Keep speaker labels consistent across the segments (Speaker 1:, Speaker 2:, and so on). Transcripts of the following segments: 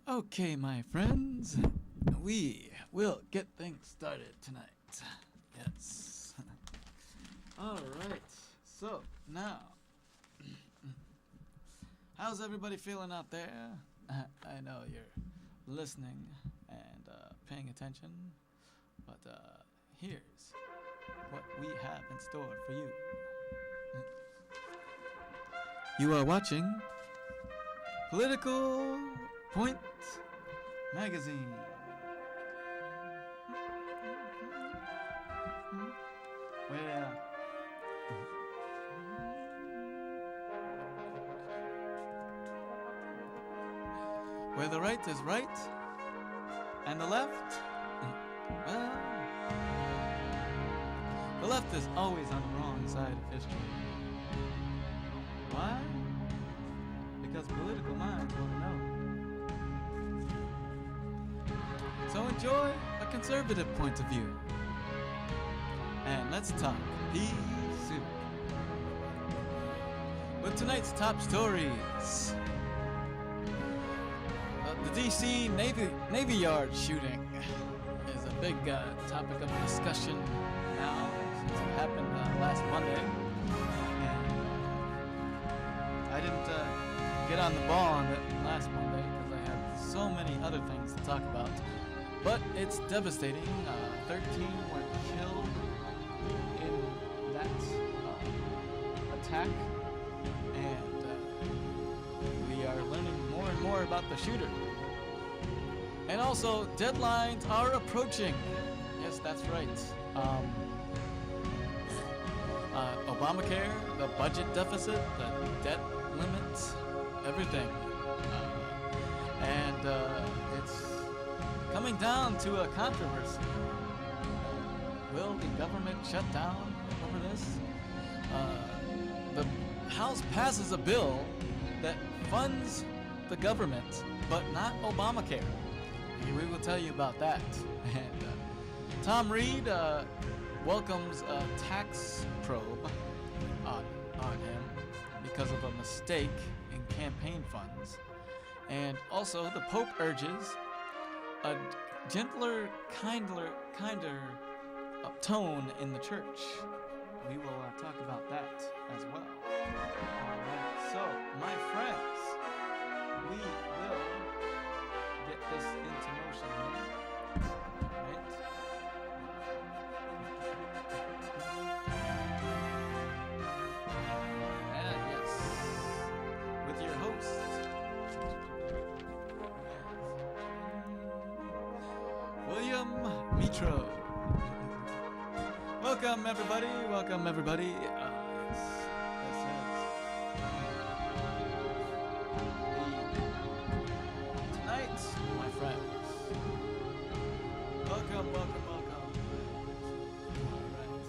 Speaker 1: Okay, my friends, we will get things started tonight. Yes. All right. So now, how's everybody feeling out there? I know you're listening and paying attention, but here's what we have in store for you. You are watching Political Point Magazine. Where the right is right and the left, well, the left is always on the wrong side of history. Why? Because political minds want to know. So enjoy a conservative point of view. And let's talk pea soup. With tonight's top stories, the DC Navy Yard shooting is a big topic of discussion now since it happened last Monday. And I didn't get on the ball on it last Monday because I had so many other things to talk about. But it's devastating. 13 were killed in that attack, and we are learning more and more about the shooter. And also, deadlines are approaching. Yes, that's right. Obamacare, the budget deficit, the debt limits, everything. And it's coming down to a controversy. Will the government shut down over this? The House passes a bill that funds the government, but not Obamacare. We will tell you about that. And Tom Reed welcomes a tax probe on him because of a mistake in campaign funds. And also, the Pope urges a gentler, kinder tone in the church. We will talk about that as well. All right. So, my friends, we will get this into motion here. Right? And yes, with your host, William Mitro. Welcome everybody. Welcome everybody. Yes, this is tonight, my friends. Welcome. All right.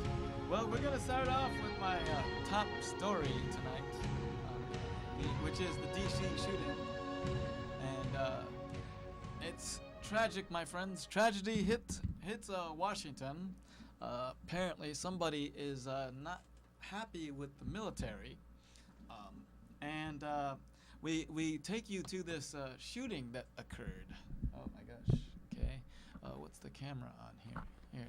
Speaker 1: Well, we're gonna start off with my top story tonight, which is the DC shooting, and it's tragic, my friends. Tragedy hits Washington. Apparently, somebody is not happy with the military, and we take you to this shooting that occurred. Oh my gosh! Okay, what's the camera on here? Here,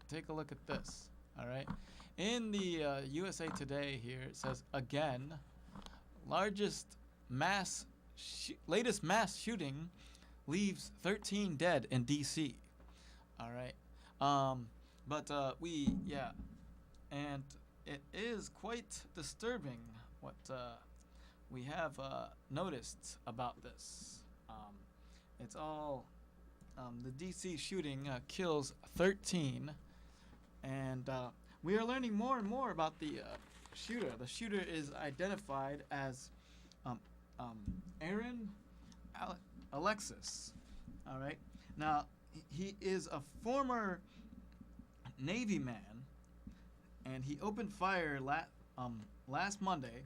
Speaker 1: take a look at this. All right, in the USA Today here it says again, latest mass shooting leaves 13 dead in D.C. All right. But and it is quite disturbing what we have noticed about this. It's all the D.C. shooting kills 13, and we are learning more and more about the shooter. The shooter is identified as Aaron Alexis. All right. Now he is a former Navy man, and he opened fire last Monday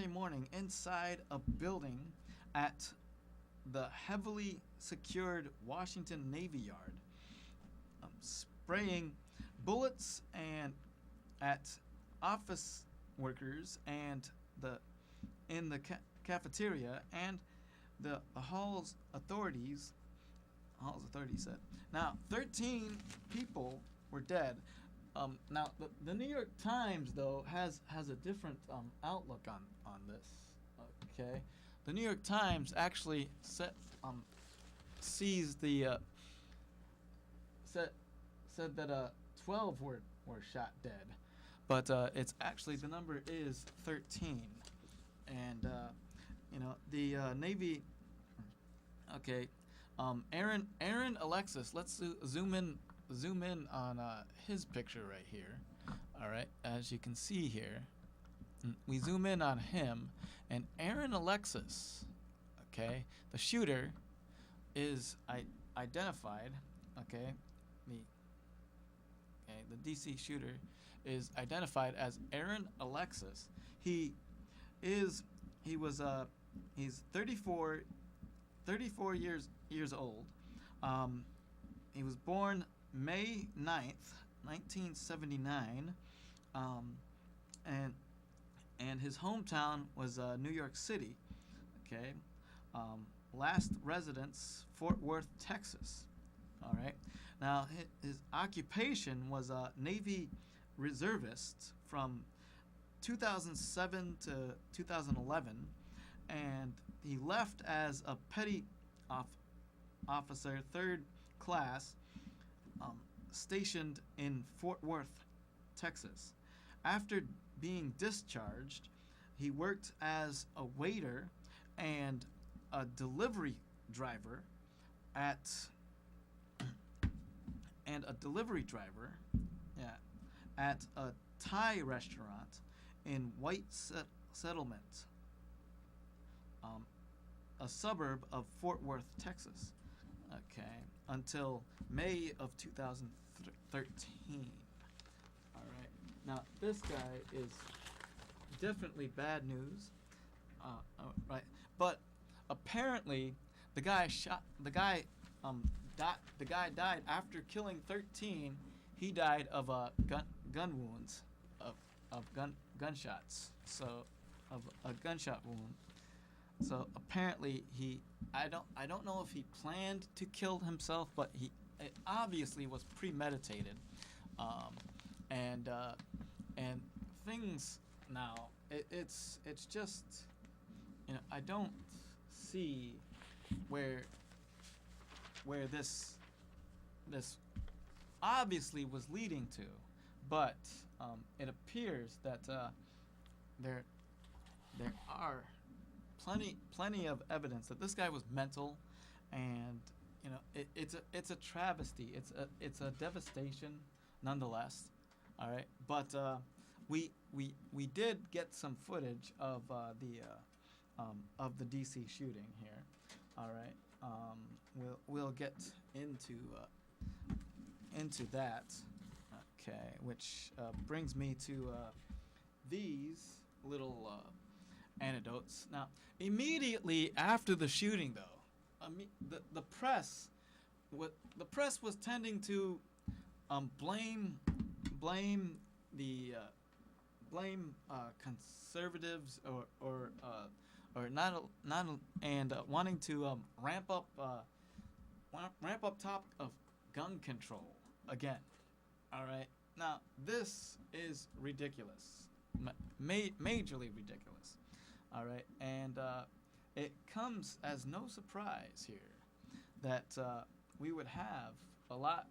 Speaker 1: morning inside a building at the heavily secured Washington Navy Yard, spraying bullets and at office workers and in the cafeteria and the Hall's authorities said. Now, 13 people were dead. Now, the New York Times though has a different outlook on this. Okay, the New York Times actually sees the said that 12 were shot dead, but it's actually the number is 13, and the Navy. Okay, Aaron Alexis. Let's zoom in on his picture right here. All right, as you can see here, we zoom in on him, and Aaron Alexis. Okay, the shooter is identified. Okay, the DC shooter is identified as Aaron Alexis. He's 34 years old. He was born May 9th, 1979, and his hometown was New York City. Okay, last residence Fort Worth, Texas. All right. Now his occupation was a Navy reservist from 2007 to 2011, and he left as a petty officer, third class, stationed in Fort Worth, Texas. After being discharged, he worked as a waiter and a delivery driver at a Thai restaurant in White Settlement, a suburb of Fort Worth, Texas. Okay, until May of 2013. All right. Now this guy is definitely bad news. Right. But apparently, the guy died after killing 13. He died of gun wounds, of gunshots. So, of a gunshot wound. So apparently I don't know if he planned to kill himself, but it obviously was premeditated. And things now it's just, I don't see where this obviously was leading to, but it appears that there are plenty of evidence that this guy was mental, and it's a travesty. It's a devastation, nonetheless. All right, but we did get some footage of the DC shooting here. All right, we'll get into that. Okay, which brings me to these little anecdotes. Now, immediately after the shooting, though, the press was tending to blame conservatives or not and wanting to ramp up topic of gun control again. All right. Now this is ridiculous, majorly ridiculous. All right, and it comes as no surprise here that we would have a lot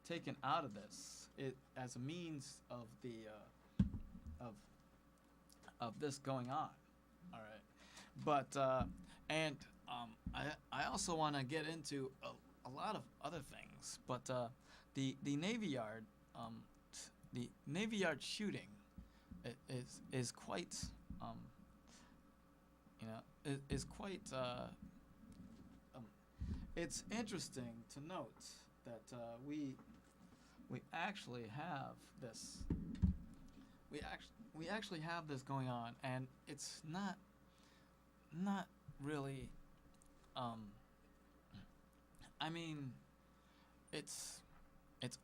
Speaker 1: taken out of this as a means of this going on. All right, but I also want to get into a lot of other things, but the Navy Yard shooting is quite is quite it's interesting to note that we actually have this we actually have this going on, and it's not really I mean, it's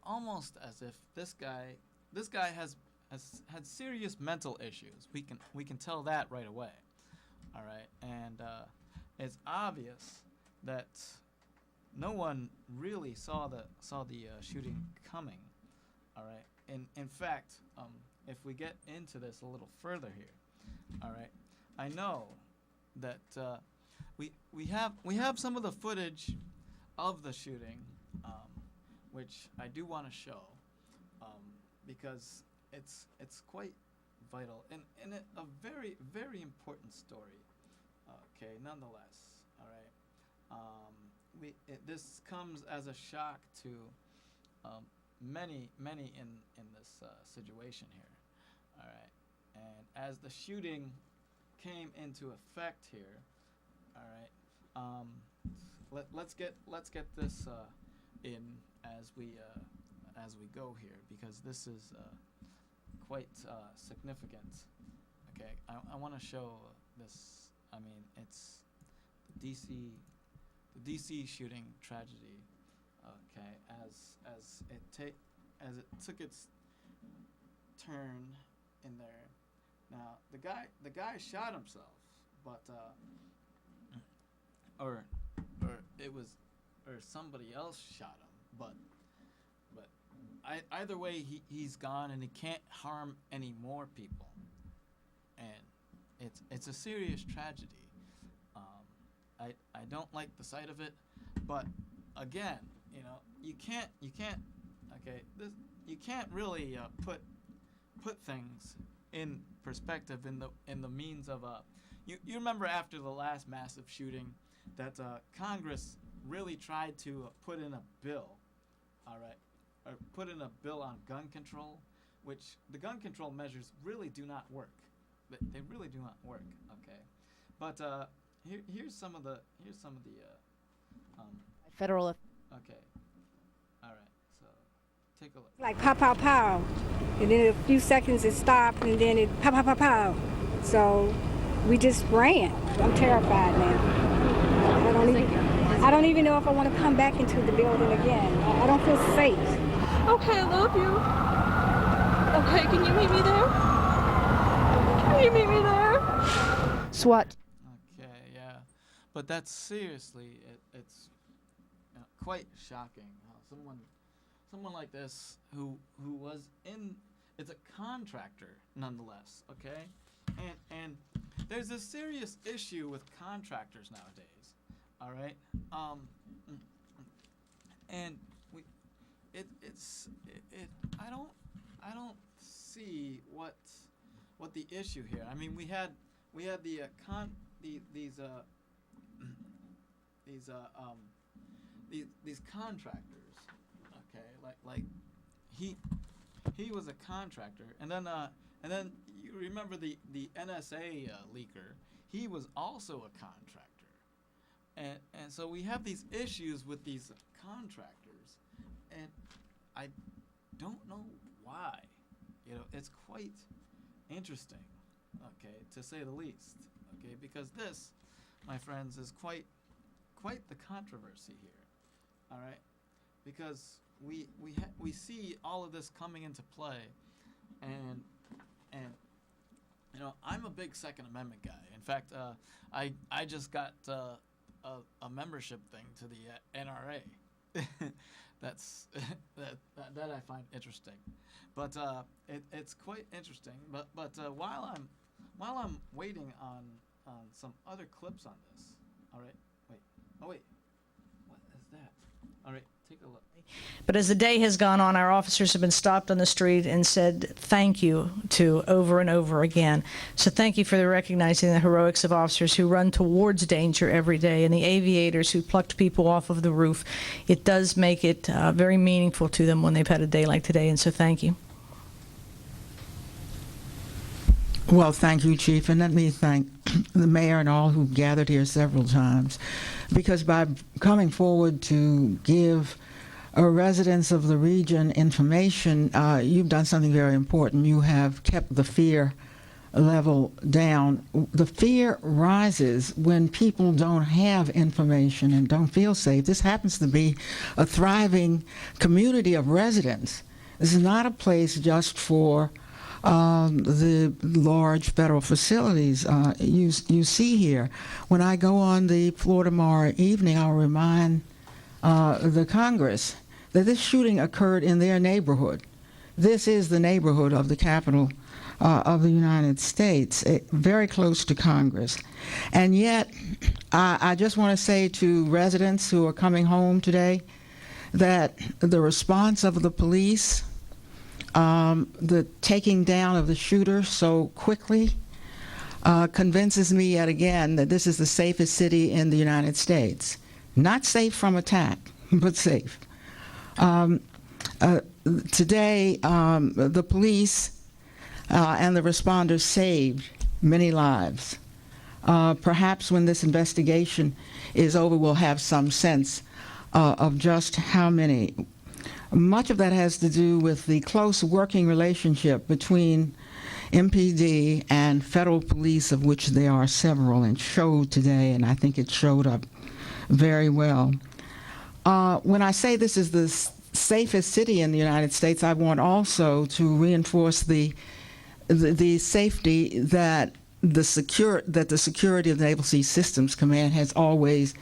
Speaker 1: almost as if this guy has had serious mental issues. We can tell that right away. All right, and it's obvious that no one really saw the shooting coming. All right. In fact, if we get into this a little further here, all right, I know that we have some of the footage of the shooting, which I do want to show, because it's quite vital and a very, very important story. Okay, nonetheless, all right. This comes as a shock to many in this situation here. All right, and as the shooting came into effect here, all right. Let's get this in as we go here, because this is quite significant. Okay, I want to show this. I mean, it's the DC shooting tragedy. Okay, as it took its turn in there. Now the guy shot himself, but or somebody else shot him, but either way he's gone and he can't harm any more people, and it's a serious tragedy. I don't like the sight of it, but again, you can't okay, you can't really put things in perspective in the means of you remember after the last massive shooting that Congress really tried to put in a bill, all right, or put in a bill on gun control, which the gun control measures really do not work. They really do not work. Okay, but here's some of the
Speaker 2: federal.
Speaker 1: Okay, all right. So take a look.
Speaker 3: Like pow, pow, pow. And then in a few seconds it stopped, and then it pow, pow, pow, pow. So we just ran. I'm terrified now. I don't even know if I want to come back into the building again. I don't feel safe.
Speaker 4: Okay, I love you. Okay, can you meet me there? Can you meet me there?
Speaker 2: SWAT.
Speaker 1: Okay, yeah. But that's seriously, it's quite shocking how someone like this who was it's a contractor nonetheless, okay? And there's a serious issue with contractors nowadays. All right, and I don't see what the issue here. I mean, we had these contractors, okay, like he was a contractor, and then you remember the NSA leaker, he was also a contractor. And so we have these issues with these contractors, and I don't know why. It's quite interesting, okay, to say the least, okay, because this, my friends, is quite the controversy here, all right, because we see all of this coming into play, and I'm a big Second Amendment guy. In fact, I just got a membership thing to the NRA. That's that I find interesting, but it's quite interesting. But while I'm waiting on some other clips on this, all right, wait, what is that? All right, take a look.
Speaker 2: But as the day has gone on, our officers have been stopped on the street and said thank you to over and over again. So thank you for recognizing the heroics of officers who run towards danger every day, and the aviators who plucked people off of the roof. It does make it very meaningful to them when they've had a day like today, and so thank you.
Speaker 5: Well, thank you, Chief, and let me thank the mayor and all who gathered here several times, because by coming forward to give residents of the region information, you've done something very important. You have kept the fear level down. The fear rises when people don't have information and don't feel safe. This happens to be a thriving community of residents. This is not a place just for the large federal facilities you see here. When I go on the floor tomorrow evening, I'll remind the Congress that this shooting occurred in their neighborhood. This is the neighborhood of the Capitol of the United States, very close to Congress. And yet, I just want to say to residents who are coming home today that the response of the police, the taking down of the shooter so quickly, convinces me yet again that this is the safest city in the United States. Not safe from attack, but safe. Today, the police and the responders saved many lives. Perhaps when this investigation is over, we'll have some sense of just how many. Much of that has to do with the close working relationship between MPD and federal police, of which there are several, and showed today, and I think it showed up very well. When I say this is the safest city in the United States, I want also to reinforce the safety that the security of the Naval Sea Systems Command has always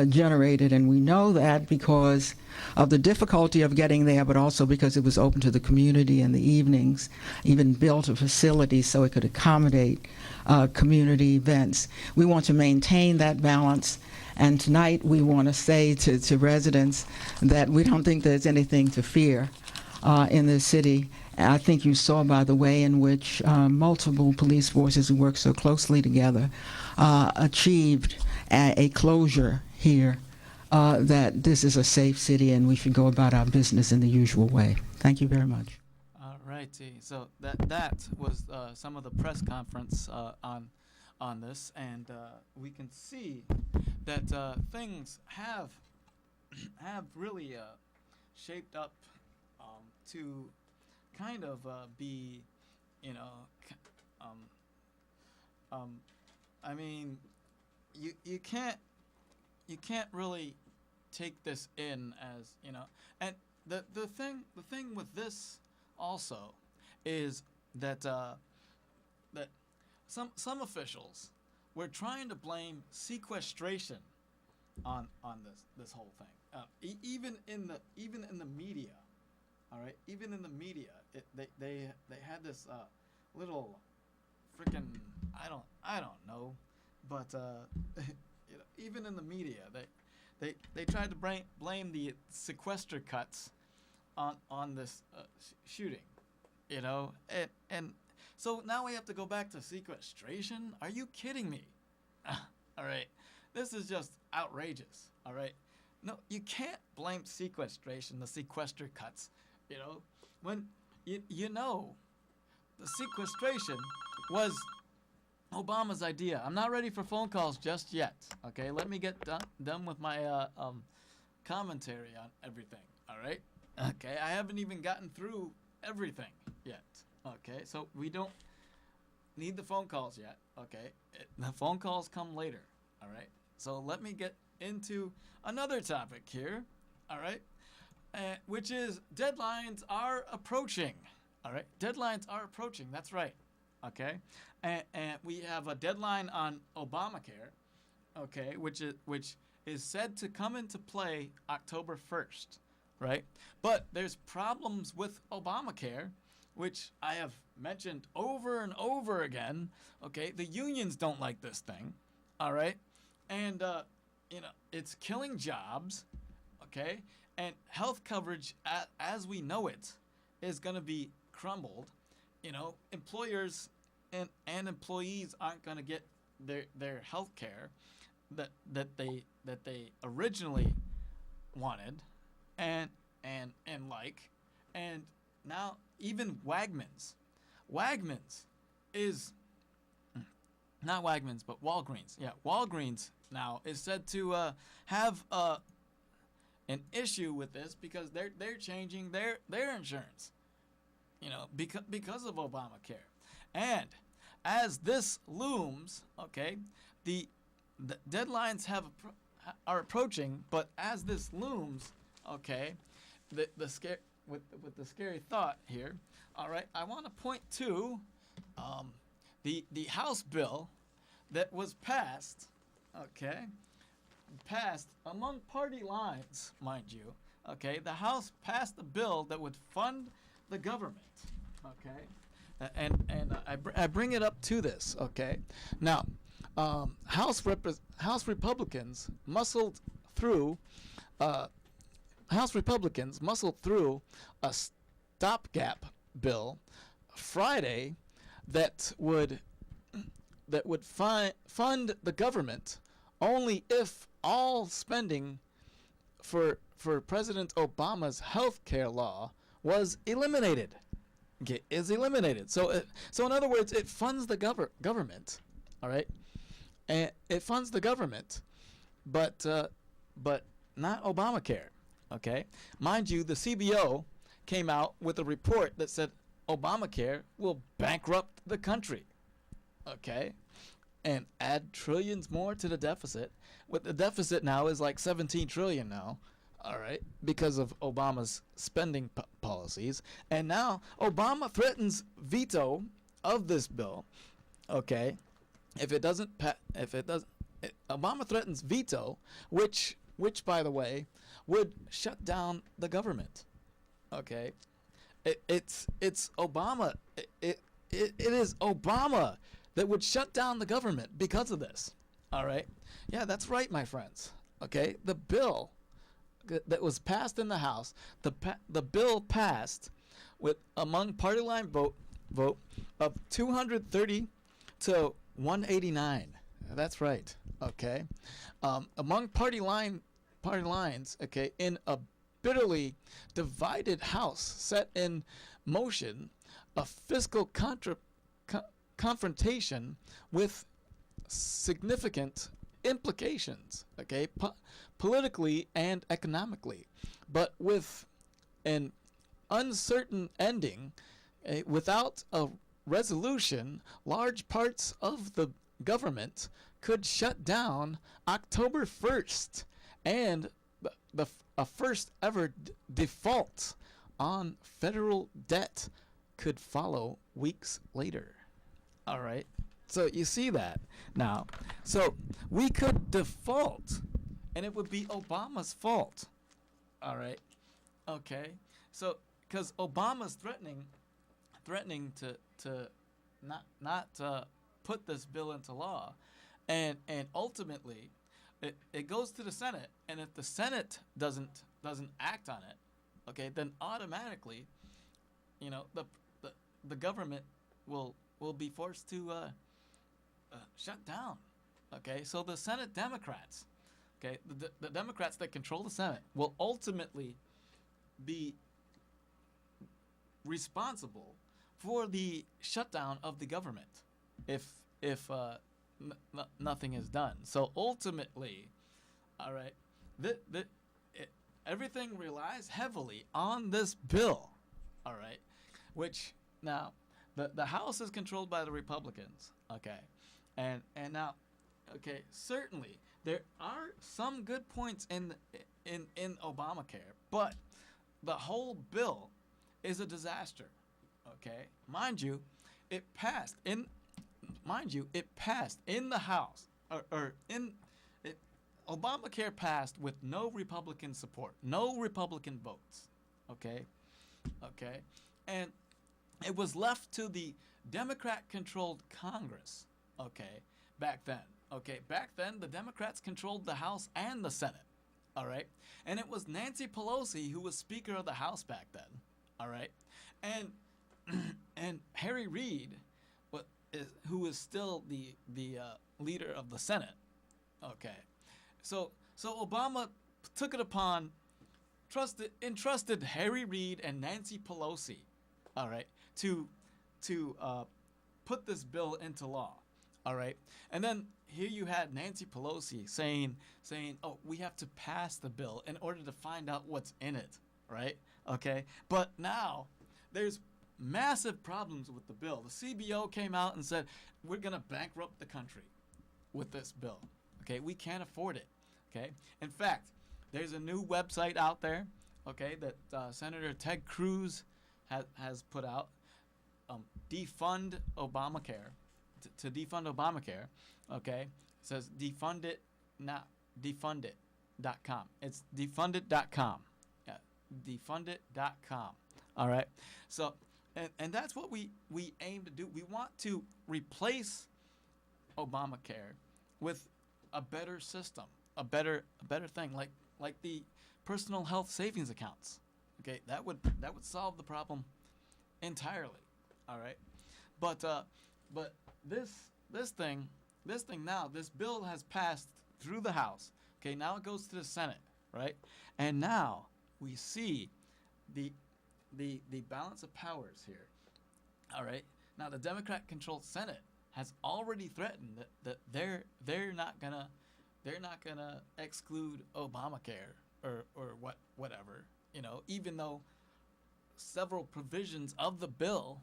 Speaker 5: generated, and we know that because of the difficulty of getting there, but also because it was open to the community in the evenings, even built a facility so it could accommodate community events. We want to maintain that balance, and tonight we want to say to residents that we don't think there's anything to fear in this city. I think you saw by the way in which multiple police forces who work so closely together achieved a closure here, that this is a safe city and we should go about our business in the usual way. Thank you very much.
Speaker 1: All righty. So that was some of the press conference on this, and we can see that things have really shaped up to kind of be, I mean, you can't really take this in as, and the thing with this also is that that some officials were trying to blame sequestration on this whole thing, even in the media. All right, even in the media, they had this little freaking I don't know, but even in the media, they tried to blame the sequester cuts on this shooting, and so now we have to go back to sequestration. Are you kidding me? All right, this is just outrageous. All right, no, you can't blame sequestration, the sequester cuts. When the sequestration was Obama's idea. I'm not ready for phone calls just yet. Okay, let me get done with my commentary on everything. All right. Okay, I haven't even gotten through everything yet. Okay, so we don't need the phone calls yet. Okay, the phone calls come later. All right. So let me get into another topic here. All right. Which is deadlines are approaching. All right, deadlines are approaching. That's right. Okay, and we have a deadline on Obamacare. Okay, which is said to come into play October 1st. Right, but there's problems with Obamacare, which I have mentioned over and over again. Okay, the unions don't like this thing. All right, and it's killing jobs. Okay. And health coverage, as we know it, is going to be crumbled. Employers and employees aren't going to get their health care that they originally wanted, and now even Wegmans is not Wegmans, but Walgreens. Yeah, Walgreens now is said to have an issue with this because they're changing their insurance, because of Obamacare, and as this looms, okay, the deadlines are approaching, but as this looms, okay, the with the scary thought here. All right, I want to point to the House bill that was passed. Okay, passed among party lines, mind you. Okay, the House passed a bill that would fund the government. Okay, I bring it up to this. Okay, now House Republicans muscled through. House Republicans muscled through a stopgap bill Friday that would fund the government only if all spending for President Obama's health care law was eliminated. Okay, is eliminated. So in other words, it funds the government. All right, and it funds the government, but not Obamacare. Okay, mind you, the CBO came out with a report that said Obamacare will bankrupt the country. Okay, and add trillions more to the deficit. What the deficit now is like 17 trillion now. All right, because of Obama's spending policies, and now Obama threatens veto of this bill. Okay, Obama threatens veto, which by the way would shut down the government. Okay, it's Obama. It is Obama that would shut down the government because of this. All right, yeah, that's right, my friends. Okay, the bill that was passed in the House, the bill passed with among party line vote of 230 to 189. That's right. Okay, among party lines. Okay, in a bitterly divided House set in motion a fiscal confrontation with significant implications, okay, politically and economically, but with an uncertain ending. Without a resolution, large parts of the government could shut down October 1st, and a first ever default on federal debt could follow weeks later. All right. So you see that now. So we could default, and it would be Obama's fault. All right. Okay. So because Obama's threatening to not put this bill into law, and ultimately it goes to the Senate, and if the Senate doesn't act on it, okay, then automatically, the government will be forced to shut down. Okay, so the Senate Democrats, okay, the Democrats that control the Senate will ultimately be responsible for the shutdown of the government if nothing is done. So ultimately, all right, everything relies heavily on this bill, all right, which now the House is controlled by the Republicans, okay, and now, okay, certainly there are some good points in Obamacare, but the whole bill is a disaster, okay. Mind you, it passed in the House, Obamacare passed with no Republican support, no Republican votes, okay, and it was left to the Democrat-controlled Congress, okay, back then, the Democrats controlled the House and the Senate, all right, and it was Nancy Pelosi who was Speaker of the House back then, all right, and Harry Reid, who is still the leader of the Senate, okay, so Obama took it upon, entrusted Harry Reid and Nancy Pelosi, all right, to put this bill into law, all right, and then here you had Nancy Pelosi saying, oh, we have to pass the bill in order to find out what's in it, right, okay, but now there's massive problems with the bill. The CBO came out and said, we're going to bankrupt the country with this bill. Okay, we can't afford it. Okay, in fact, there's a new website out there. okay, that Senator Ted Cruz has put out, defund Obamacare, to defund Obamacare, okay, it says defund it, not defundit.com. It's defundit.com. Yeah, defundit.com. All right. So, and that's what we aim to do. We want to replace Obamacare with a better system, a better thing, like the personal health savings accounts. Okay, that would solve the problem entirely. All right, but this bill has passed through the House. Okay, now it goes to the Senate, right? And now we see the balance of powers here. All right, now the Democrat-controlled Senate has already threatened that they're not gonna exclude Obamacare or whatever, you know, even though several provisions of the bill,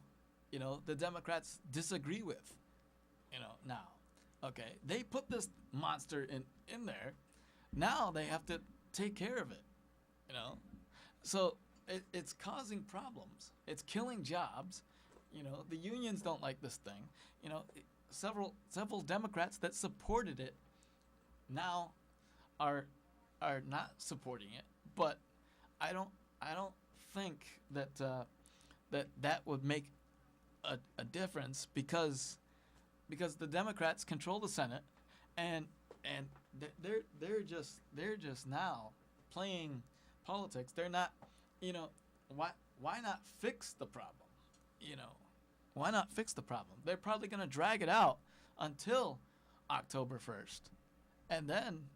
Speaker 1: you know, the Democrats disagree with, you know, now. Okay, they put this monster in there. Now they have to take care of it, you know. So it's causing problems. It's killing jobs. You know, the unions don't like this thing. You know, several Democrats that supported it now are not supporting it. But I don't think that that would make a difference because the Democrats control the Senate, and they're just now playing politics. They're not, you know, why not fix the problem? You know, why not fix the problem? They're probably going to drag it out until October 1st. And then,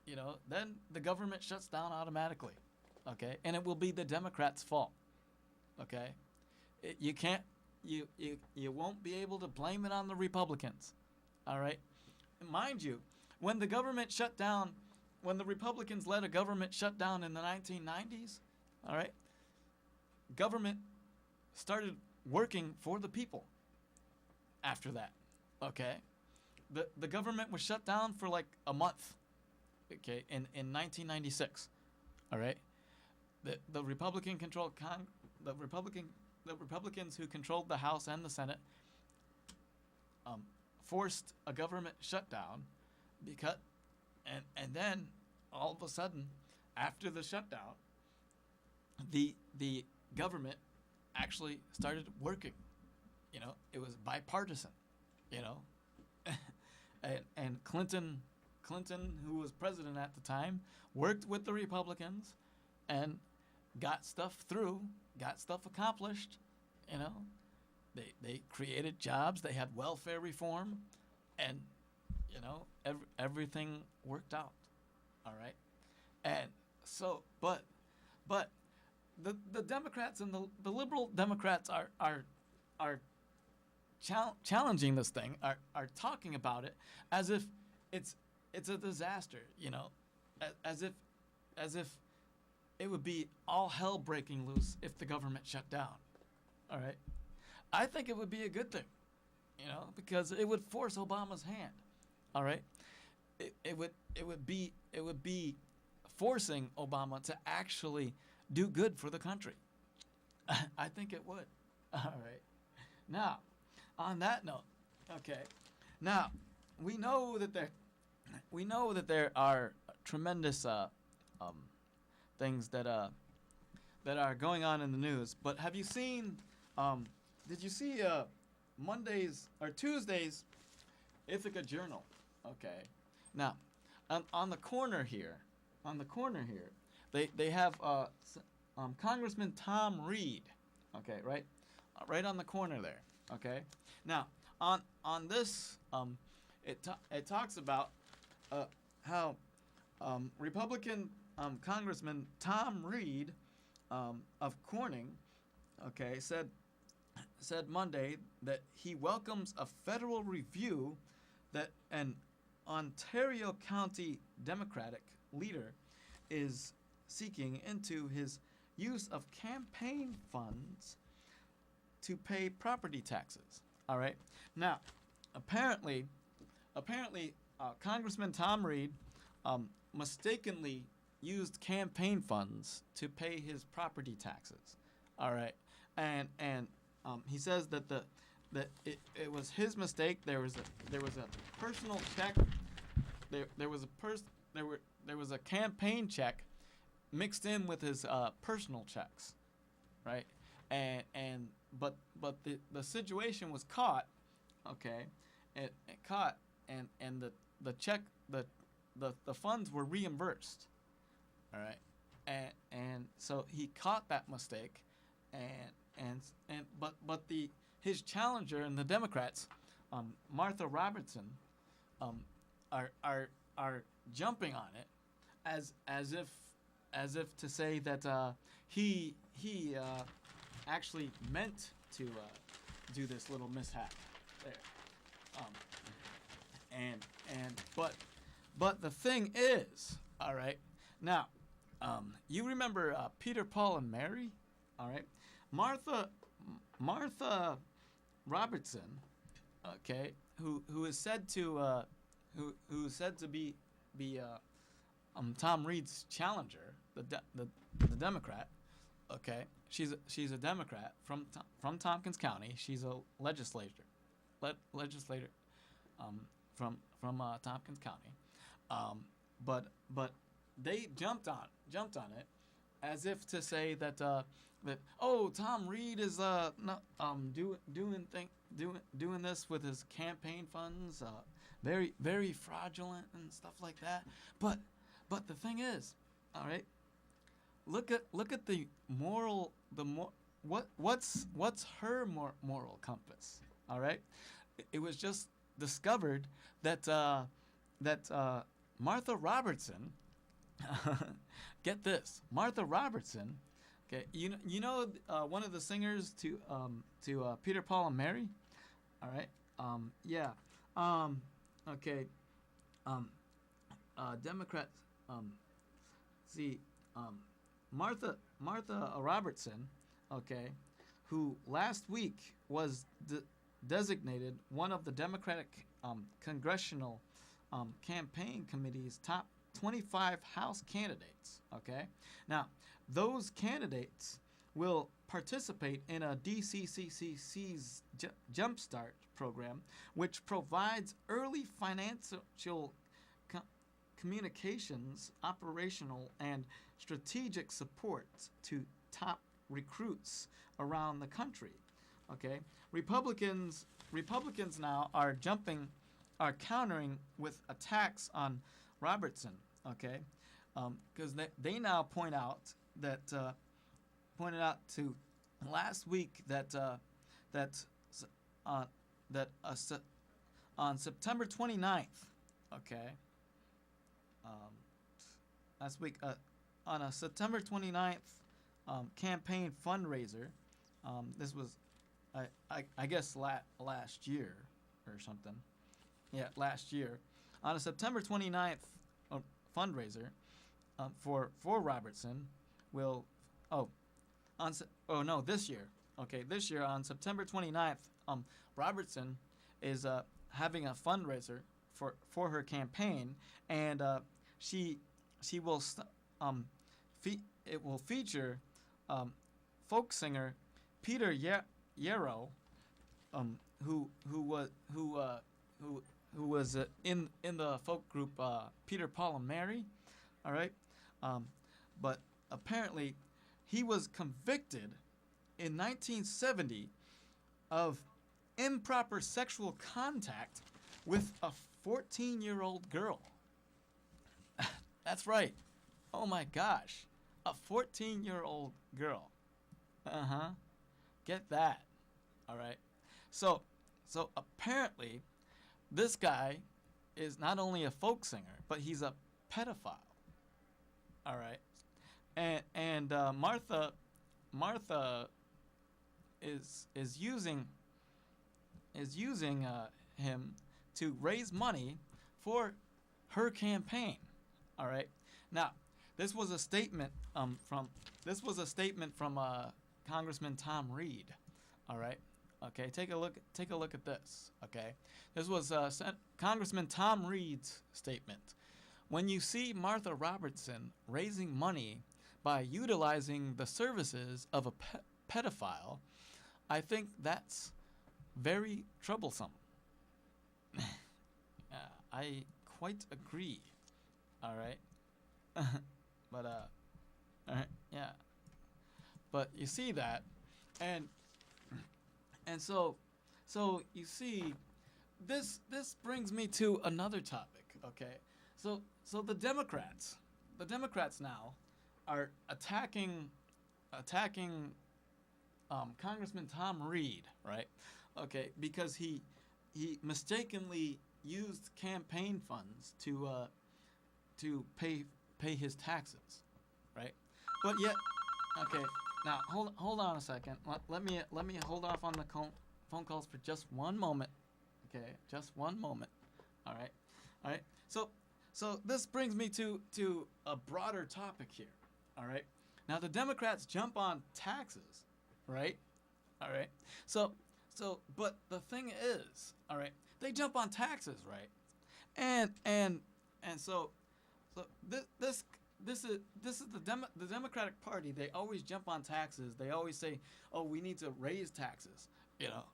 Speaker 1: you know, then the government shuts down automatically. Okay? And it will be the Democrats' fault. Okay? You can't, you won't be able to blame it on the Republicans. All right? And mind you, when the government shut down, when the Republicans led a government shutdown in the 1990s, all right, government started working for the people after that. Okay? The government was shut down for like a month. Okay, in 1996. All right? The Republican controlled the Republicans who controlled the House and the Senate forced a government shutdown because and then all of a sudden after the shutdown the government actually started working. You know, it was bipartisan, you know. and Clinton, who was president at the time, worked with the Republicans and got stuff through, got stuff accomplished, you know. They created jobs, they had welfare reform, and, you know, everything worked out. All right? And so, but the Democrats and the liberal Democrats are challenging this thing, are talking about it as if it's a disaster, you know, as if it would be all hell breaking loose if the government shut down. All right, I think it would be a good thing, you know, because it would force Obama's hand. All right, it would be forcing Obama to actually do good for the country. I think it would. All right. Now, on that note, okay. Now, we know that there are tremendous things that are going on in the news. But have you seen? Did you see Monday's or Tuesday's Ithaca Journal? Okay. Now, on the corner here, they have Congressman Tom Reed. Okay, right on the corner there. Okay. Now, on this, it talks about how Republican Congressman Tom Reed of Corning, okay, said Monday that he welcomes a federal review that an Ontario County Democratic leader is seeking into his use of campaign funds to pay property taxes. All right. Now, apparently, Congressman Tom Reed mistakenly used campaign funds to pay his property taxes. All right, and he says that it was his mistake. There was a personal check. There was a campaign check mixed in with his personal checks, right? But the situation was caught, okay? It caught, and the check the funds were reimbursed, all right? And so he caught that mistake, but his challenger and the Democrats, Martha Robertson, are jumping on it as if to say that he actually meant to do this little mishap there. But the thing is, all right, now you remember Peter, Paul, and Mary, all right? Martha Robertson, okay, who is said to who is said to be Tom Reed's challenger, the Democrat. Okay, she's a Democrat from Tompkins County. She's a legislator from Tompkins County. But they jumped on it as if to say that Tom Reed is not doing this with his campaign funds, very very fraudulent and stuff like that. But the thing is, all right, look at the moral what's her moral compass, all right? It was just discovered that Martha Robertson get this, Martha Robertson, okay, you know one of the singers to Peter, Paul, and Mary, all right, yeah, okay, Democrats, see, Martha Robertson, okay, who last week was designated one of the Democratic Congressional Campaign Committee's top 25 House candidates, okay? Now, those candidates will participate in a DCCC's Jumpstart program, which provides early financial communications, operational, and strategic support to top recruits around the country. Okay, Republicans now are countering with attacks on Robertson. Okay, because they now pointed out to last week that on September 29th, okay. Last week, on a September 29th campaign fundraiser, this was, I guess, last year or something. Yeah, last year. On a September 29th fundraiser for Robertson, this year. Okay, this year on September 29th, Robertson is having a fundraiser for her campaign, and she will it will feature folk singer Peter Yarrow, who was in the folk group Peter, Paul, and Mary, all right, but apparently he was convicted in 1970 of improper sexual contact with a 14-year-old girl. That's right. Oh my gosh. A 14-year-old girl. Uh-huh. Get that. All right. So apparently this guy is not only a folk singer, but he's a pedophile. All right. And Martha is using him to raise money for her campaign. All right. Now, this was a statement from Congressman Tom Reed. All right. Okay. Take a look at this. Okay. This was Congressman Tom Reed's statement. when you see Martha Robertson raising money by utilizing the services of a pedophile, I think that's very troublesome. I quite agree. All right. But all right, yeah. But you see that, and so you see, this brings me to another topic. Okay, so the Democrats now are attacking Congressman Tom Reed, right? Okay, because he mistakenly used campaign funds to pay his taxes, right? But yet, okay, now hold on a second. Let me hold off on the phone calls for just one moment. Okay, just one moment. All right. So this brings me to a broader topic here. All right. Now the Democrats jump on taxes, right? All right. So but the thing is, all right, they jump on taxes, right? And so this is the Democratic Party. They always jump on taxes. They always say, "Oh, we need to raise taxes,"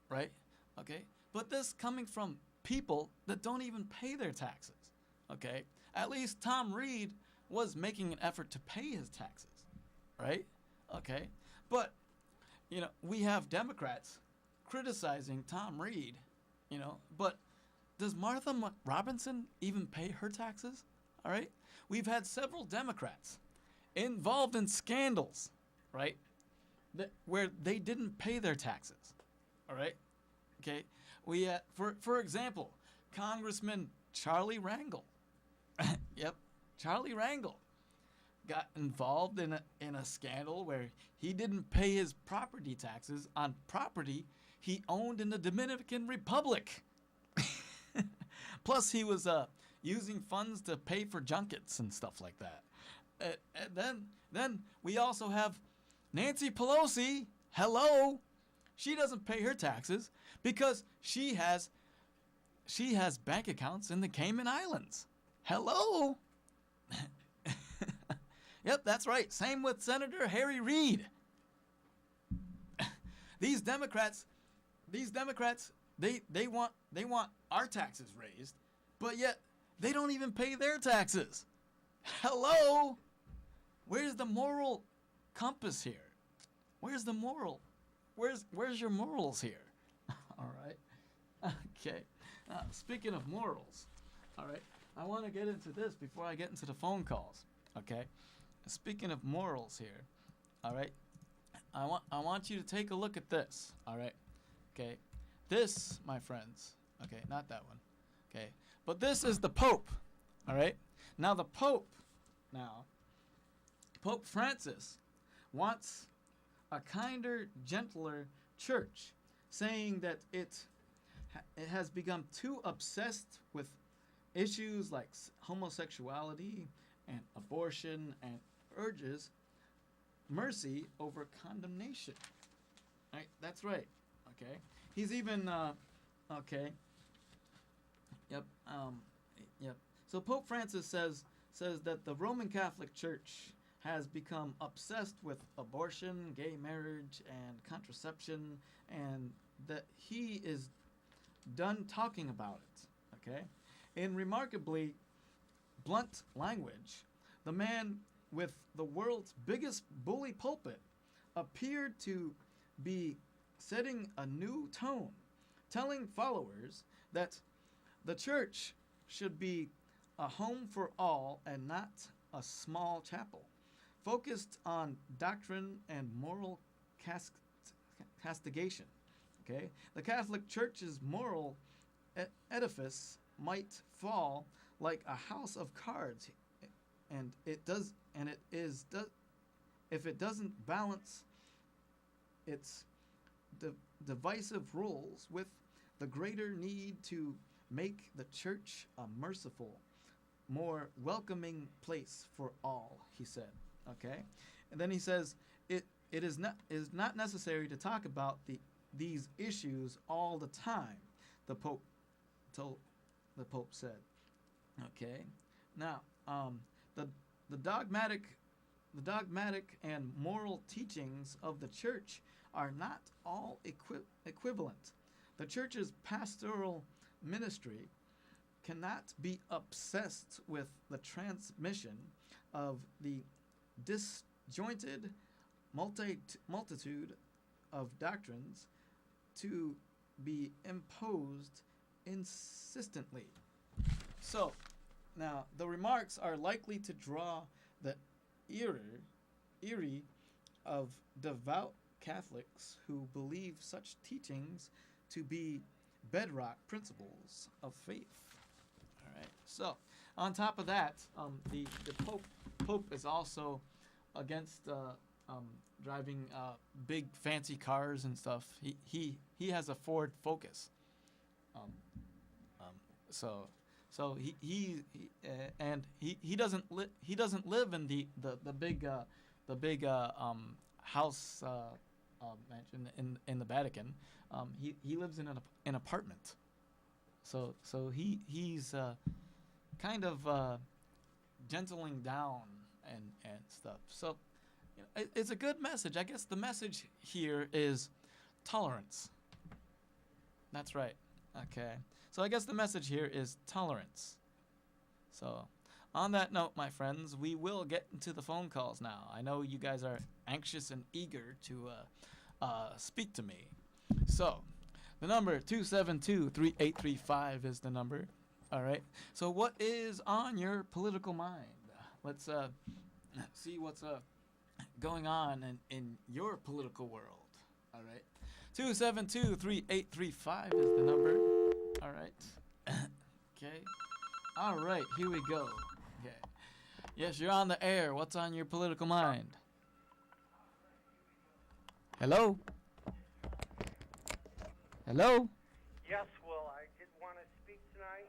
Speaker 1: right? Okay, but this coming from people that don't even pay their taxes. Okay, at least Tom Reed was making an effort to pay his taxes, right? Okay, but we have Democrats criticizing Tom Reed, but does Martha Robinson even pay her taxes? All right. We've had several Democrats involved in scandals, right, where they didn't pay their taxes. All right. Okay. We for example, Congressman Charlie Rangel. Yep, Charlie Rangel got involved in a scandal where he didn't pay his property taxes on property he owned in the Dominican Republic. Plus, he was using funds to pay for junkets and stuff like that. And then we also have Nancy Pelosi. Hello, she doesn't pay her taxes because she has bank accounts in the Cayman Islands. Hello. Yep, that's right. Same with Senator Harry Reid. These Democrats, they want our taxes raised, but yet they don't even pay their taxes. Hello? Where's the moral compass here? Where's the moral? Where's your morals here? All right. Okay. Speaking of morals, all right, I want to get into this before I get into the phone calls. Okay. Speaking of morals here, all right, I want you to take a look at this. All right. Okay. This, my friends. Okay, not that one. Okay. But this is the Pope. All right. Now the Pope, Pope Francis wants a kinder, gentler church, saying that it has become too obsessed with issues like homosexuality and abortion, and urges mercy over condemnation. Right? That's right. Okay. He's even okay. Yep. Yep. So Pope Francis says that the Roman Catholic Church has become obsessed with abortion, gay marriage, and contraception, and that he is done talking about it. Okay? In remarkably blunt language, the man with the world's biggest bully pulpit appeared to be setting a new tone, telling followers that the church should be a home for all and not a small chapel, focused on doctrine and moral castigation. Okay, the Catholic Church's moral edifice might fall like a house of cards, and if it doesn't balance its divisive rules with the greater need to make the church a merciful, more welcoming place for all, he said. Okay, and then he says it is not necessary to talk about these issues all the time. The Pope said. Okay, now the the dogmatic and moral teachings of the church are not all equivalent. The church's pastoral ministry cannot be obsessed with the transmission of the disjointed multitude of doctrines to be imposed insistently. So, now the remarks are likely to draw the ire of devout Catholics who believe such teachings to be bedrock principles of faith. All right. So, on top of that, the Pope is also against driving big fancy cars and stuff. He has a Ford Focus. So he doesn't live in the big house mansion in the Vatican. He lives in an apartment. So he's kind of gentling down and stuff. So it's a good message. I guess the message here is tolerance. That's right. Okay. So I guess the message here is tolerance. So on that note, my friends, we will get into the phone calls now. I know you guys are anxious and eager to speak to me. So the number 272-3835 is the number. All right. So what is on your political mind? Let's see what's going on in your political world. All right. 272-3835 is the number. All right. Okay. All right. Here we go. Okay. Yes, you're on the air. What's on your political mind? Hello? Hello?
Speaker 6: Yes, Will, I did want to speak tonight.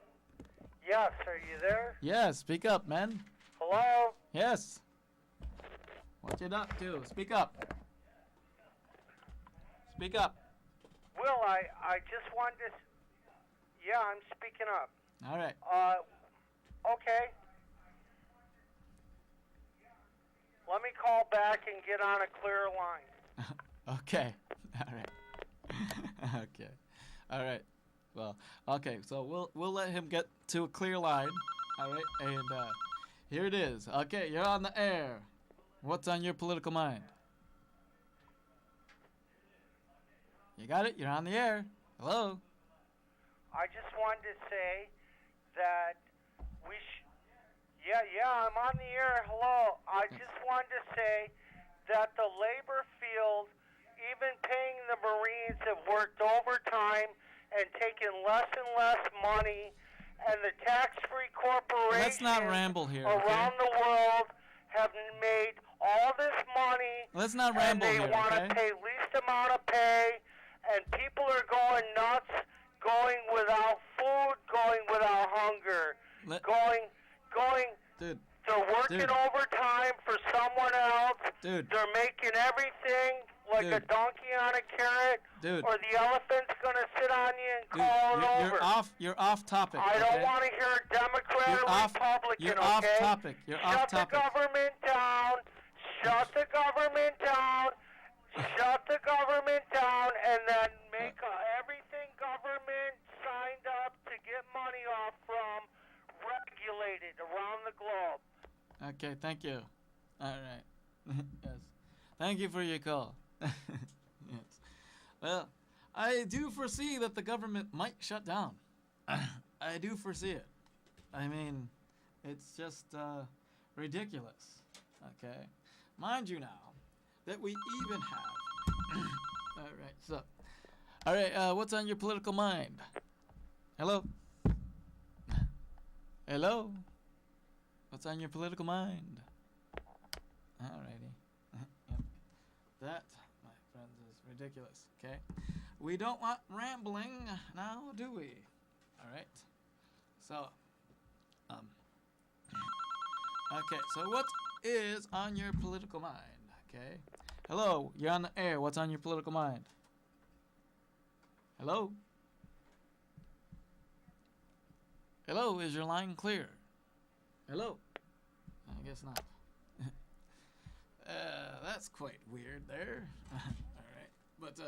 Speaker 6: Yes, are you there?
Speaker 1: Yes, speak up, man.
Speaker 6: Hello?
Speaker 1: Yes. What you up to? Speak up. Speak up.
Speaker 6: Will, I just wanted to... Yeah, I'm speaking up.
Speaker 1: All right.
Speaker 6: Okay. Let me call back and get on a clear line.
Speaker 1: Okay. All right. Okay. All right. Well, okay. So we'll let him get to a clear line. All right. And here it is. Okay, you're on the air. What's on your political mind? You got it? You're on the air. Hello?
Speaker 6: I just wanted to say that we Yeah, I'm on the air. Hello. I just wanted to say that the labor field, even paying the Marines, have worked overtime and taken less and less money, and the tax-free corporations
Speaker 1: Let's not ramble here,
Speaker 6: around
Speaker 1: okay?
Speaker 6: the world have made all this money.
Speaker 1: Let's not ramble
Speaker 6: and
Speaker 1: here,
Speaker 6: they want to
Speaker 1: okay?
Speaker 6: pay least amount of pay, and people are going nuts, going without food, going without hunger, going.
Speaker 1: Dude.
Speaker 6: They're working overtime for someone else.
Speaker 1: Dude.
Speaker 6: They're making everything like a donkey on a carrot.
Speaker 1: Dude.
Speaker 6: Or the elephant's going to sit on you and call it over.
Speaker 1: You're off topic.
Speaker 6: I don't want to hear a Democrat or Republican,
Speaker 1: You're
Speaker 6: okay?
Speaker 1: off topic. You're off topic.
Speaker 6: Shut the government down. Shut the government down. Shut the government down, and then make everything government signed up to get money off from regulated around the globe.
Speaker 1: Okay, thank you. All right. Yes. Thank you for your call. Yes. Well, I do foresee that the government might shut down. I do foresee it. I mean, it's just ridiculous. Okay? Mind you now that we even have... All right, so... All right, what's on your political mind? Hello? Hello? What's on your political mind? Alrighty. Yep. That, my friends, is ridiculous, okay? We don't want rambling now, do we? Alright. So, okay, so what is on your political mind, okay? Hello, you're on the air. What's on your political mind? Hello? Hello, is your line clear? Hello? guess not. That's quite weird there. All right, but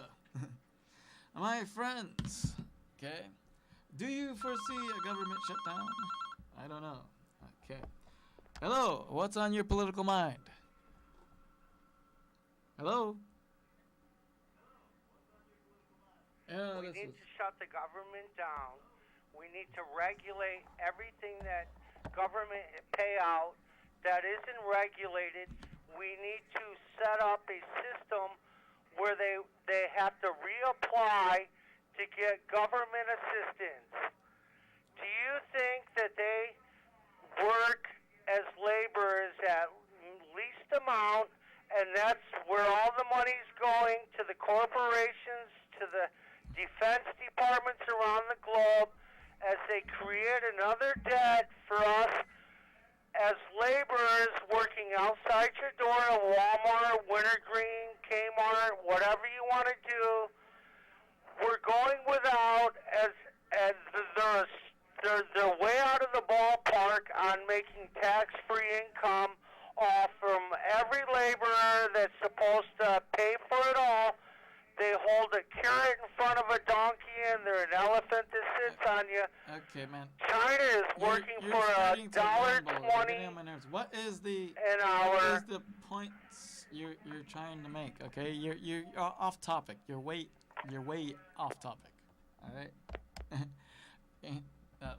Speaker 1: my friends, okay, do you foresee a government shutdown? I don't know. Okay. Hello, what's on your political mind? Hello? Yeah,
Speaker 6: We
Speaker 1: this
Speaker 6: need
Speaker 1: was,
Speaker 6: to shut the government down. We need to regulate everything that government pay out that isn't regulated. We need to set up a system where they have to reapply to get government assistance. Do you think that they work as laborers at least amount, and that's where all the money's going to the corporations, to the defense departments around the globe, as they create another debt for us as laborers working outside your door at Walmart, Wintergreen, Kmart, whatever you want to do. We're going without as they're way out of the ballpark on making tax-free income off from every laborer that's supposed to pay for it all. They hold a carrot in front of a donkey and they're an elephant that sits on you.
Speaker 1: okay, man.
Speaker 6: China is working
Speaker 1: You're
Speaker 6: for
Speaker 1: starting to ramble. You're
Speaker 6: $1.20
Speaker 1: getting on my nerves. What is the
Speaker 6: an
Speaker 1: What
Speaker 6: hour.
Speaker 1: is the points you're trying to make? Okay, you're off topic. You're way off topic. All right.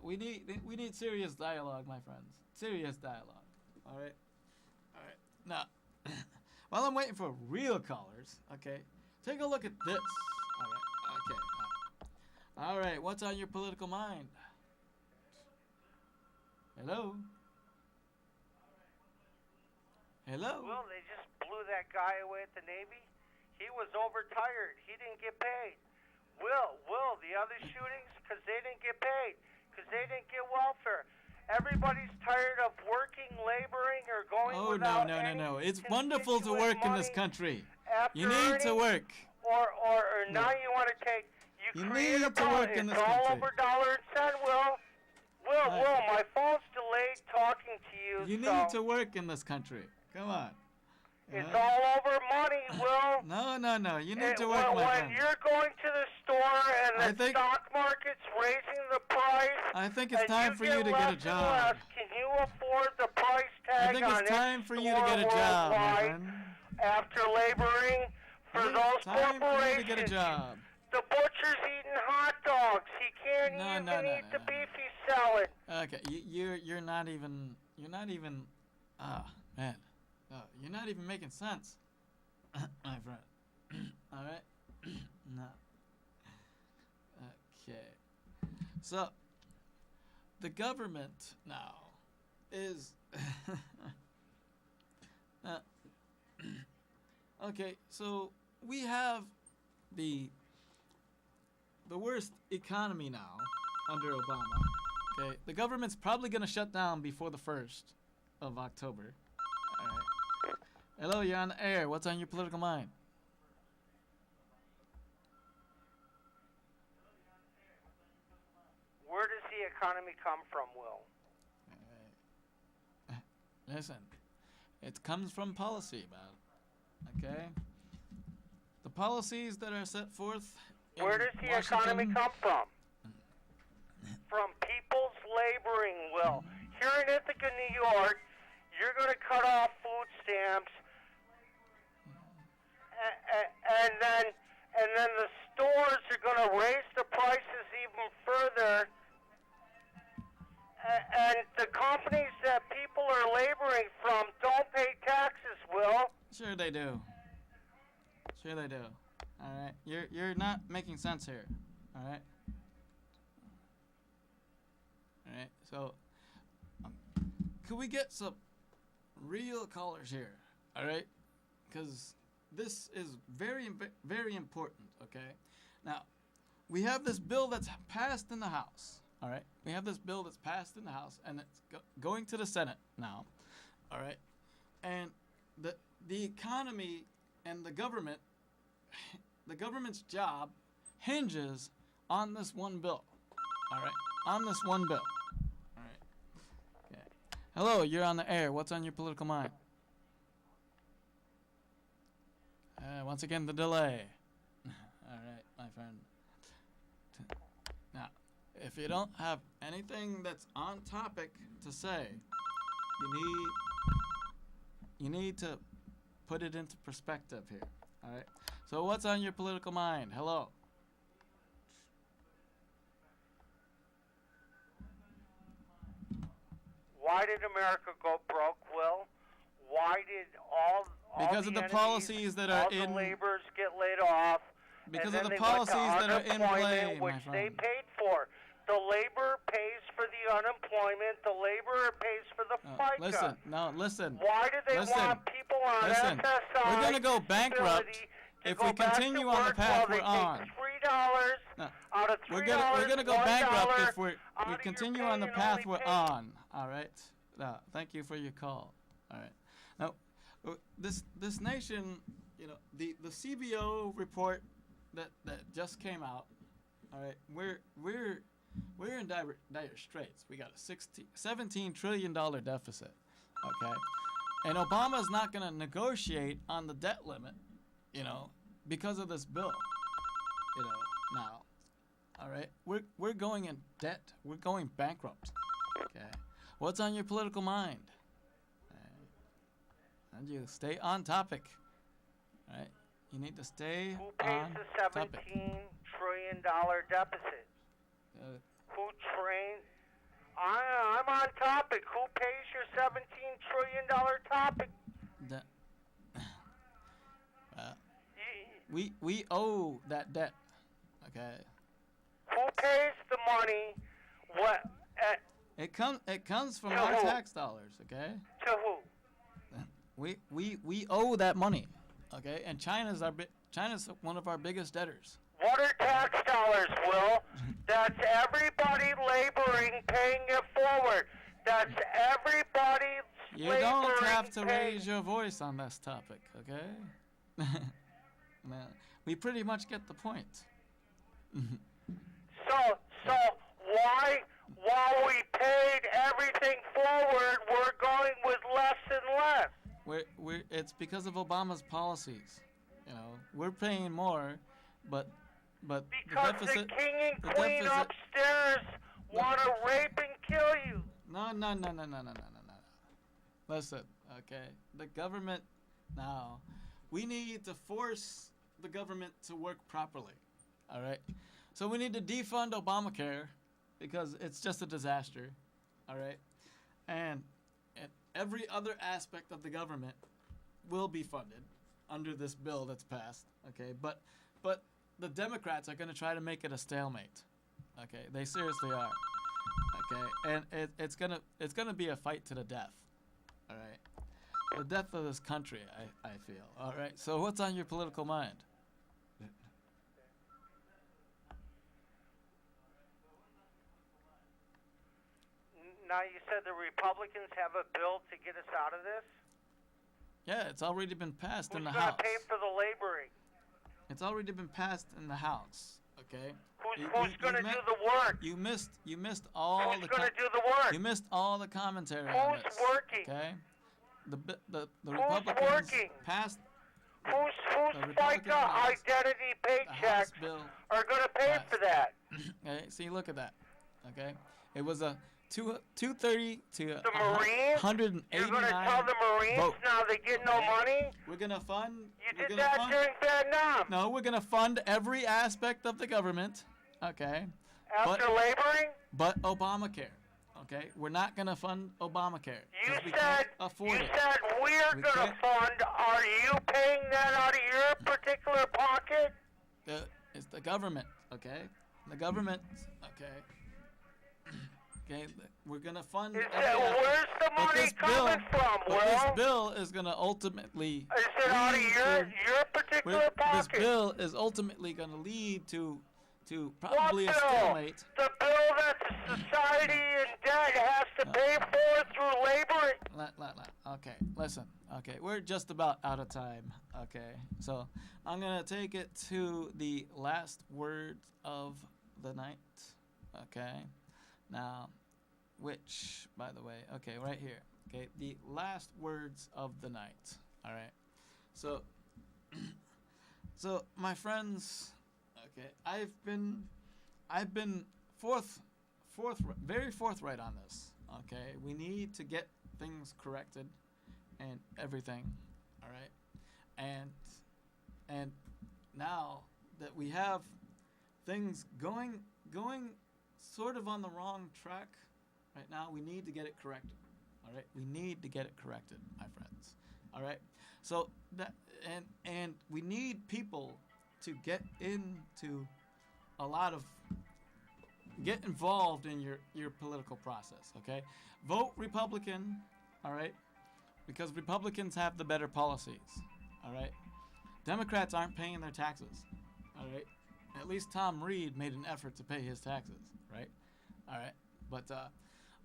Speaker 1: We need serious dialogue, my friends. Serious dialogue. All right. All right. Now, while I'm waiting for real callers, okay, take a look at this. All right. Okay. All right. What's on your political mind? Hello. Hello.
Speaker 6: Well, they just blew that guy away at the Navy. He was overtired. He didn't get paid. Will, the other shootings, because they didn't get paid, because they didn't get welfare. Everybody's tired of working, laboring, or going
Speaker 1: Oh,
Speaker 6: without
Speaker 1: no.
Speaker 6: any
Speaker 1: It's wonderful to
Speaker 6: constituent
Speaker 1: work in this
Speaker 6: money
Speaker 1: country.
Speaker 6: after
Speaker 1: You need to
Speaker 6: earning,
Speaker 1: work.
Speaker 6: Or
Speaker 1: No.
Speaker 6: now you want to take,
Speaker 1: You
Speaker 6: create
Speaker 1: need
Speaker 6: a
Speaker 1: to
Speaker 6: policy.
Speaker 1: work in this
Speaker 6: It's all
Speaker 1: country.
Speaker 6: over dollar and cent, Will. Will, my phone's delayed talking to you,
Speaker 1: You
Speaker 6: so
Speaker 1: need to work in this country. Come on.
Speaker 6: it's all over money, Will.
Speaker 1: No. You need to
Speaker 6: And
Speaker 1: work, my
Speaker 6: when
Speaker 1: friend.
Speaker 6: you're going to the store
Speaker 1: I
Speaker 6: and the
Speaker 1: think-
Speaker 6: stock market's raising the price,
Speaker 1: I think it's
Speaker 6: and
Speaker 1: time for you to
Speaker 6: less
Speaker 1: get a
Speaker 6: and
Speaker 1: job.
Speaker 6: less, can you afford the price tag
Speaker 1: I think
Speaker 6: on
Speaker 1: it's time
Speaker 6: any
Speaker 1: for you to get a
Speaker 6: store
Speaker 1: job, my
Speaker 6: worldwide
Speaker 1: friend.
Speaker 6: after laboring for
Speaker 1: I think
Speaker 6: those
Speaker 1: it's time for you
Speaker 6: corporations?
Speaker 1: to get a job.
Speaker 6: The butcher's eating hot dogs. He can't
Speaker 1: No,
Speaker 6: even
Speaker 1: no,
Speaker 6: eat the
Speaker 1: no.
Speaker 6: beef he's selling.
Speaker 1: Okay, you're not even man. You're not even making sense, my friend. All right, no. Okay, so the government now is okay. So we have the worst economy now under Obama. Okay, the government's probably gonna shut down before the 1st of October. All right. Hello, you're on the air. What's on your political mind?
Speaker 6: Where does the economy come from, Will?
Speaker 1: Listen, it comes from policy, man. Okay. The policies that are set forth. In
Speaker 6: Where does the
Speaker 1: Washington,
Speaker 6: economy come from? From people's laboring, Will. Here in Ithaca, New York, you're going to cut off food stamps, and then the stores are going to raise the prices even further. And the companies that people are laboring from don't pay taxes, Will.
Speaker 1: Sure they do. Sure they do. All right. You're not making sense here. All right. All right. So, could we get some real callers here? All right. Because this is very, very important. Okay. Now, we have this bill that's passed in the House. All right. We have this bill that's passed in the House, and it's going to the Senate now. All right. And the economy and the government's job hinges on this one bill. All right. On this one bill. All right. Okay. Hello, you're on the air. What's on your political mind? Once again, the delay. All right, my friend. Now, if you don't have anything that's on topic to say, you need to put it into perspective here. All right. So, what's on your political mind? Hello.
Speaker 6: Why did America go broke, Will? Why did all
Speaker 1: Because of the
Speaker 6: enemies,
Speaker 1: policies that are
Speaker 6: all the
Speaker 1: in.
Speaker 6: laborers get laid off?
Speaker 1: Because
Speaker 6: and
Speaker 1: of
Speaker 6: then
Speaker 1: the
Speaker 6: they went to
Speaker 1: policies that are in
Speaker 6: unemployment,
Speaker 1: play, my
Speaker 6: which they
Speaker 1: friend.
Speaker 6: paid for. The laborer pays for the unemployment. The laborer pays for the FICA.
Speaker 1: Listen.
Speaker 6: Why do they
Speaker 1: listen,
Speaker 6: want people on
Speaker 1: listen.
Speaker 6: SSI?
Speaker 1: We're gonna go bankrupt
Speaker 6: disability to
Speaker 1: if
Speaker 6: go
Speaker 1: we
Speaker 6: back to
Speaker 1: continue on the
Speaker 6: work
Speaker 1: path
Speaker 6: while they
Speaker 1: we're on.
Speaker 6: take $3
Speaker 1: No,
Speaker 6: out of $3,
Speaker 1: We're gonna go bankrupt
Speaker 6: $1
Speaker 1: if we
Speaker 6: out of
Speaker 1: continue
Speaker 6: your
Speaker 1: on the
Speaker 6: pay and
Speaker 1: path
Speaker 6: only
Speaker 1: we're
Speaker 6: pay
Speaker 1: on. All right. Now, thank you for your call. All right. Now, this nation, you know, the CBO report that just came out. All right. We're in dire straits. We got a $17 trillion deficit. Okay. And Obama's not going to negotiate on the debt limit, you know, because of this bill. You know, now. All right. We're going in debt. We're going bankrupt. Okay. What's on your political mind? And you stay on topic. All right. You need to stay
Speaker 6: Who pays
Speaker 1: on
Speaker 6: the $17
Speaker 1: topic.
Speaker 6: trillion deficit? Who trains? I'm on topic. Who pays your $17 trillion topic?
Speaker 1: We owe that debt. Okay.
Speaker 6: Who pays the money? What?
Speaker 1: It comes from
Speaker 6: To
Speaker 1: our
Speaker 6: who?
Speaker 1: tax dollars. Okay.
Speaker 6: To who?
Speaker 1: We owe that money. Okay. And China's one of our biggest debtors.
Speaker 6: What are tax dollars, Will? That's everybody laboring paying it forward. That's everybody
Speaker 1: You
Speaker 6: laboring
Speaker 1: don't have to
Speaker 6: paying.
Speaker 1: raise your voice on this topic. Okay. Man, we pretty much get the point.
Speaker 6: So why, while we paid everything forward, we're going with less and less?
Speaker 1: It's because of Obama's policies. You know, we're paying more, but
Speaker 6: Because
Speaker 1: the deficit.
Speaker 6: the king and
Speaker 1: the
Speaker 6: queen
Speaker 1: deficit-
Speaker 6: upstairs want to rape and kill you.
Speaker 1: No. Listen, okay. The government now, we need to force the government to work properly. All right. So we need to defund Obamacare because it's just a disaster. All right. And every other aspect of the government will be funded under this bill that's passed. Okay. But the Democrats are going to try to make it a stalemate. Okay. They seriously are. Okay. And it's gonna be a fight to the death. All right. The death of this country, I feel. All right. So what's on your political mind?
Speaker 6: Now you said the Republicans have a bill to get us out of this?
Speaker 1: Yeah, it's already been passed in
Speaker 6: Who's
Speaker 1: the
Speaker 6: going
Speaker 1: House.
Speaker 6: to pay for the laboring?
Speaker 1: It's already been passed in the House. Okay.
Speaker 6: Who's going to do the work?
Speaker 1: You missed all
Speaker 6: Who's
Speaker 1: the.
Speaker 6: going to do the work?
Speaker 1: You missed all the commentary on
Speaker 6: Who's
Speaker 1: this.
Speaker 6: working?
Speaker 1: Okay. The
Speaker 6: Who's
Speaker 1: Republicans
Speaker 6: working?
Speaker 1: passed
Speaker 6: Whose
Speaker 1: the Republican
Speaker 6: FICA
Speaker 1: House-
Speaker 6: identity
Speaker 1: the House
Speaker 6: paychecks
Speaker 1: bill.
Speaker 6: are going to pay
Speaker 1: passed.
Speaker 6: for that?
Speaker 1: Okay. See, look at that. Okay. It was a 230 to
Speaker 6: The Marines?
Speaker 1: 189.
Speaker 6: You're going to tell the Marines
Speaker 1: vote.
Speaker 6: now they get no money?
Speaker 1: We're gonna fund.
Speaker 6: You
Speaker 1: we're
Speaker 6: did
Speaker 1: gonna
Speaker 6: that
Speaker 1: fund,
Speaker 6: during Vietnam.
Speaker 1: No, we're gonna fund every aspect of the government. Okay.
Speaker 6: After laboring?
Speaker 1: But Obamacare. Okay. We're not gonna fund Obamacare.
Speaker 6: You
Speaker 1: 'cause we
Speaker 6: said
Speaker 1: can't afford it.
Speaker 6: we're
Speaker 1: We
Speaker 6: going to
Speaker 1: can't-
Speaker 6: fund. Are you paying that out of your particular pocket?
Speaker 1: It's the government. Okay. The government. Okay. Okay. We're gonna fund.
Speaker 6: Is
Speaker 1: every
Speaker 6: that,
Speaker 1: aspect.
Speaker 6: where's the
Speaker 1: But
Speaker 6: money
Speaker 1: this
Speaker 6: coming from,
Speaker 1: But this
Speaker 6: Will?
Speaker 1: bill is gonna ultimately.
Speaker 6: Is it out of
Speaker 1: lead
Speaker 6: your
Speaker 1: to-
Speaker 6: particular
Speaker 1: this
Speaker 6: pocket?
Speaker 1: bill is ultimately gonna lead to
Speaker 6: What
Speaker 1: probably a
Speaker 6: bill?
Speaker 1: stalemate.
Speaker 6: The bill that the society in debt has to pay for through laboring.
Speaker 1: Okay, listen. Okay, we're just about out of time. Okay, so I'm gonna take it to the last words of the night. Okay, now which, by the way, okay, right here. Okay, the last words of the night. All right. So, so my friends, okay, I've been very forthright on this. Okay, we need to get things corrected and everything. All right, and now that we have things going sort of on the wrong track right now, we need to get it corrected. All right, we need to get it corrected, my friends. All right, so that and we need people to get involved in your political process. Okay, vote Republican. All right, because Republicans have the better policies. All right, Democrats aren't paying their taxes. All right, at least Tom Reed made an effort to pay his taxes. Right, all right, but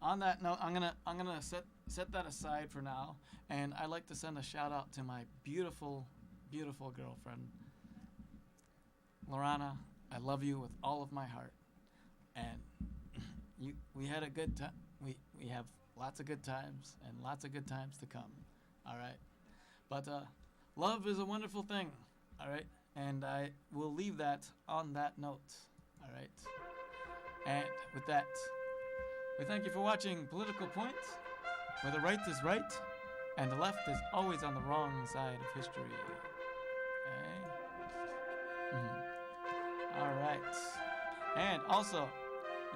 Speaker 1: on that note, I'm gonna set that aside for now, and I'd like to send a shout out to my beautiful girlfriend, Lorana. I love you with all of my heart, and we had a good time. We have lots of good times and lots of good times to come. All right, but love is a wonderful thing. All right, and I will leave that on that note. All right, and with that, we thank you for watching Political Point, where the right is right and the left is always on the wrong side of history. Okay? All right. And also,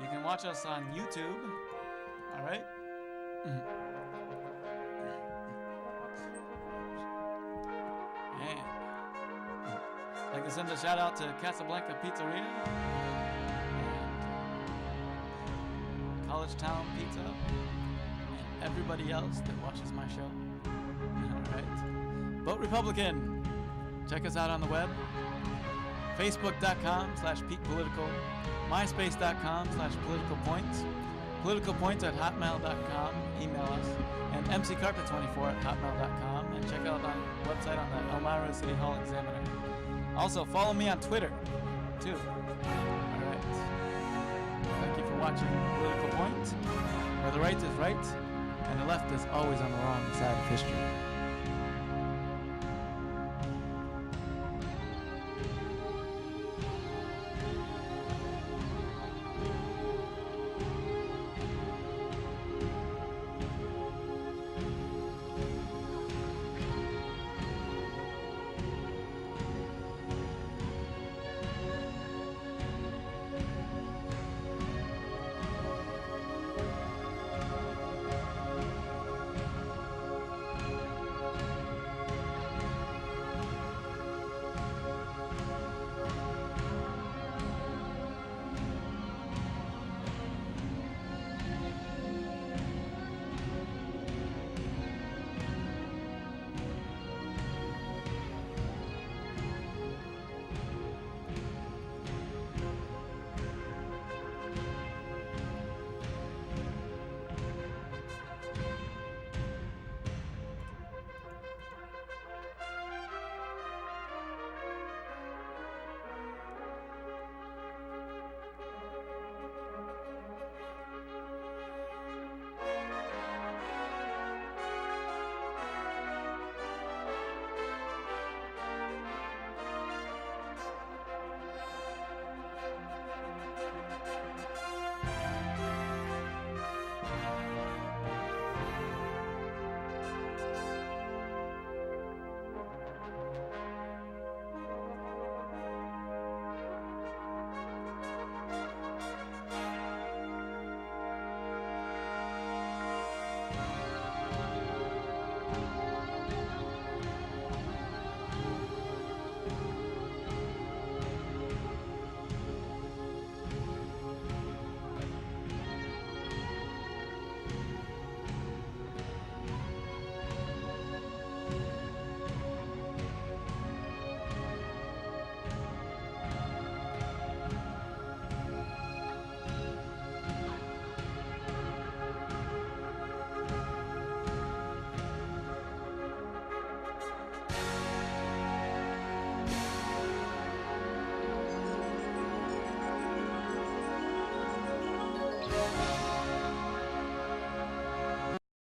Speaker 1: you can watch us on YouTube. All right? And I'd like to send a shout out to Casablanca Pizzeria, College Town Pizza, and everybody else that watches my show. Alright. Vote Republican. Check us out on the web. Facebook.com/PetePolitical. MySpace.com/PoliticalPoints. PoliticalPoints@hotmail.com. Email us. And mccarpet24@hotmail.com. And check out our website on the Elmira City Hall Examiner. Also, follow me on Twitter, too. Alright. Thank you for watching Political Point, where the right is right and the left is always on the wrong side of history.